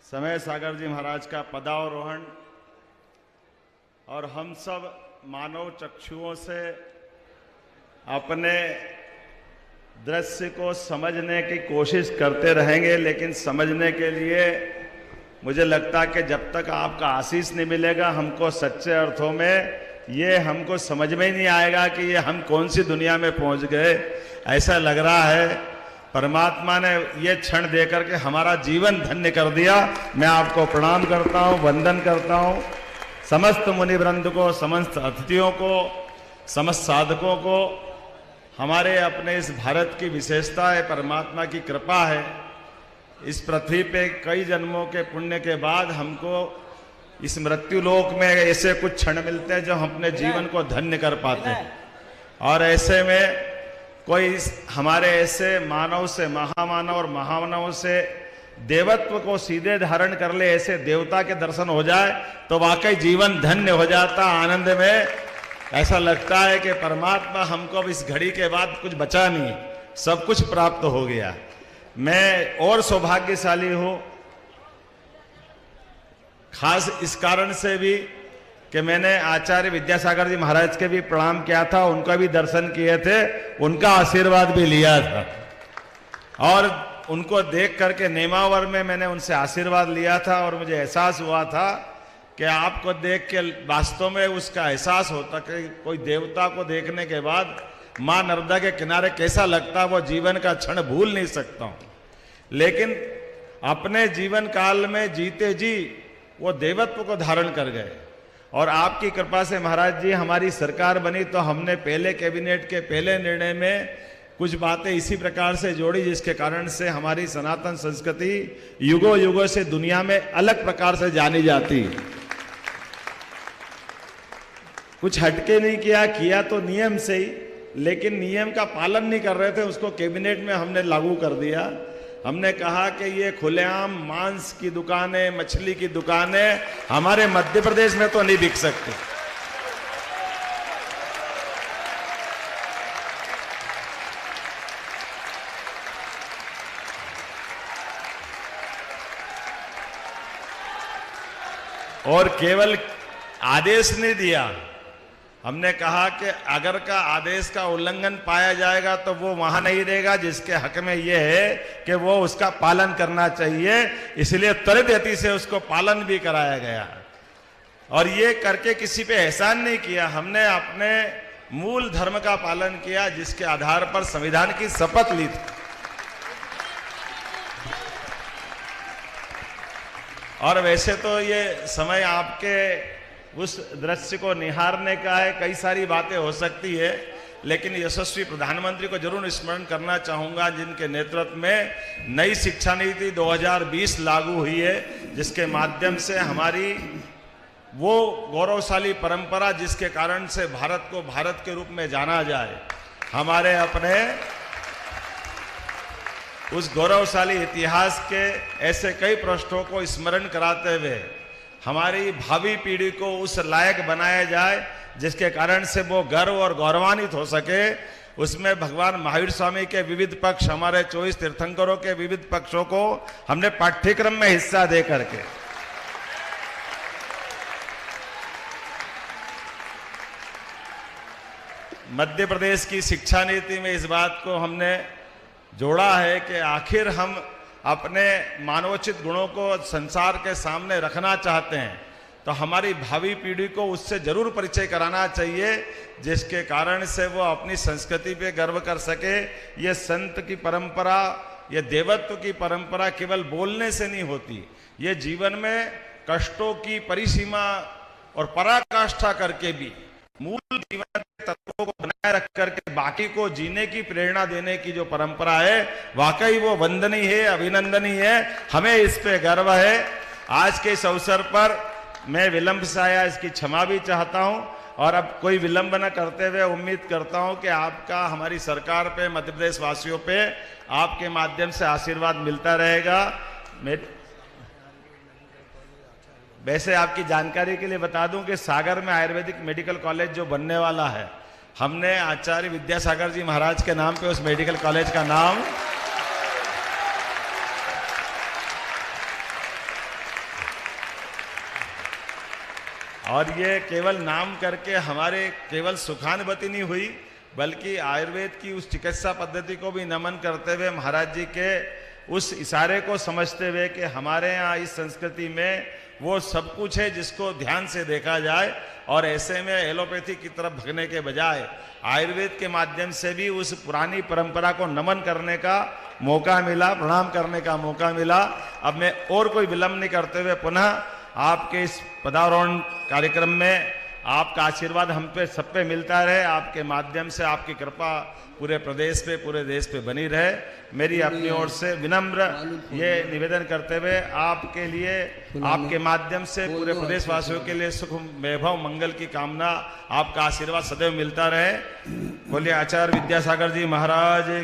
समय सागर जी महाराज का पदारोहण और हम सब मानव चक्षुओं से अपने दृश्य को समझने की कोशिश करते रहेंगे, लेकिन समझने के लिए मुझे लगता है कि जब तक आपका आशीष नहीं मिलेगा हमको सच्चे अर्थों में ये हमको समझ में ही नहीं आएगा कि ये हम कौन सी दुनिया में पहुंच गए। ऐसा लग रहा है परमात्मा ने ये क्षण दे करके हमारा जीवन धन्य कर दिया। मैं आपको प्रणाम करता हूँ, वंदन करता हूँ, समस्त मुनिवृंद को, समस्त अतिथियों को, समस्त साधकों को। हमारे अपने इस भारत की विशेषता है, परमात्मा की कृपा है। इस पृथ्वी पे कई जन्मों के पुण्य के बाद हमको इस मृत्यु लोक में ऐसे कुछ क्षण मिलते हैं जो हम अपने जीवन को धन्य कर पाते हैं। और ऐसे में कोई हमारे ऐसे मानव से महामानव और महामानव से देवत्व को सीधे धारण कर ले, ऐसे देवता के दर्शन हो जाए तो वाकई जीवन धन्य हो जाता। आनंद में ऐसा लगता है कि परमात्मा हमको अब इस घड़ी के बाद कुछ बचा नहीं, सब कुछ प्राप्त हो गया। मैं और सौभाग्यशाली हूं, खास इस कारण से भी कि मैंने आचार्य विद्यासागर जी महाराज के भी प्रणाम किया था, उनका भी दर्शन किए थे, उनका आशीर्वाद भी लिया था और उनको देख करके नेमावर में मैंने उनसे आशीर्वाद लिया था। और मुझे एहसास हुआ था कि आपको देख के वास्तव में उसका एहसास होता कि कोई देवता को देखने के बाद मां नर्मदा के किनारे कैसा लगता, वो जीवन का क्षण भूल नहीं सकता हूं। लेकिन अपने जीवन काल में जीते जी वो देवत्व को धारण कर गए और आपकी कृपा से महाराज जी हमारी सरकार बनी तो हमने पहले कैबिनेट के पहले निर्णय में कुछ बातें इसी प्रकार से जोड़ी जिसके कारण से हमारी सनातन संस्कृति युगों युगों से दुनिया में अलग प्रकार से जानी जाती। कुछ हटके नहीं किया तो नियम से ही, लेकिन नियम का पालन नहीं कर रहे थे, उसको कैबिनेट में हमने लागू कर दिया। हमने कहा कि ये खुलेआम मांस की दुकानें, मछली की दुकानें हमारे मध्य प्रदेश में तो नहीं बिक सकती। और केवल आदेश नहीं दिया, हमने कहा कि अगर का आदेश का उल्लंघन पाया जाएगा तो वो वहां नहीं रहेगा जिसके हक में ये है कि वो उसका पालन करना चाहिए। इसलिए त्वरित गति से उसको पालन भी कराया गया और ये करके किसी पे एहसान नहीं किया। हमने अपने मूल धर्म का पालन किया जिसके आधार पर संविधान की शपथ ली थी। और वैसे तो ये समय आपके उस दृश्य को निहारने का है, कई सारी बातें हो सकती है, लेकिन यशस्वी प्रधानमंत्री को जरूर स्मरण करना चाहूंगा जिनके नेतृत्व में नई शिक्षा नीति 2020 लागू हुई है, जिसके माध्यम से हमारी वो गौरवशाली परंपरा जिसके कारण से भारत को भारत के रूप में जाना जाए, हमारे अपने उस गौरवशाली इतिहास के ऐसे कई पृष्ठों को स्मरण कराते हुए हमारी भावी पीढ़ी को उस लायक बनाया जाए जिसके कारण से वो गर्व और गौरवान्वित हो सके। उसमें भगवान महावीर स्वामी के विविध पक्ष, हमारे 24 तीर्थंकरों के विविध पक्षों को हमने पाठ्यक्रम में हिस्सा दे करके मध्य प्रदेश की शिक्षा नीति में इस बात को हमने जोड़ा है कि आखिर हम अपने मानवोचित गुणों को संसार के सामने रखना चाहते हैं तो हमारी भावी पीढ़ी को उससे जरूर परिचय कराना चाहिए जिसके कारण से वो अपनी संस्कृति पे गर्व कर सके। ये संत की परंपरा, ये देवत्व की परंपरा केवल बोलने से नहीं होती, ये जीवन में कष्टों की परिसीमा और पराकाष्ठा करके भी मूल जीवन के तत्वों को बनाए रख करके बाकी को जीने की प्रेरणा देने की जो परंपरा है, वाकई वो वंदनीय है, अभिनंदनीय है। हमें इस पे गर्व है। आज के इस अवसर पर मैं विलंब से आया, इसकी क्षमा भी चाहता हूं और अब कोई विलंब न करते हुए उम्मीद करता हूं कि आपका हमारी सरकार पे, मध्य प्रदेश वासियों पे आपके माध्यम से आशीर्वाद मिलता रहेगा। वैसे आपकी जानकारी के लिए बता दूं कि सागर में आयुर्वेदिक मेडिकल कॉलेज जो बनने वाला है, हमने आचार्य विद्यासागर जी महाराज के नाम पे उस मेडिकल कॉलेज का नाम और ये केवल नाम करके हमारे केवल सुखानुभूति नहीं हुई, बल्कि आयुर्वेद की उस चिकित्सा पद्धति को भी नमन करते हुए महाराज जी के उस इशारे को समझते हुए कि हमारे यहाँ इस संस्कृति में वो सब कुछ है जिसको ध्यान से देखा जाए, और ऐसे में एलोपैथी की तरफ भगने के बजाय आयुर्वेद के माध्यम से भी उस पुरानी परंपरा को नमन करने का मौका मिला, प्रणाम करने का मौका मिला। अब मैं और कोई विलंब नहीं करते हुए पुनः आपके इस पदारोहण कार्यक्रम में आपका आशीर्वाद हम पे सब पे मिलता रहे, आपके माध्यम से आपकी कृपा पूरे प्रदेश पे, पूरे देश पे बनी रहे। मेरी अपनी ओर से विनम्र ये निवेदन करते हुए आपके लिए, आपके माध्यम से पूरे प्रदेशवासियों के लिए सुख, वैभव, मंगल की कामना, आपका आशीर्वाद सदैव मिलता रहे। बोलिए आचार्य विद्यासागर जी महाराज की।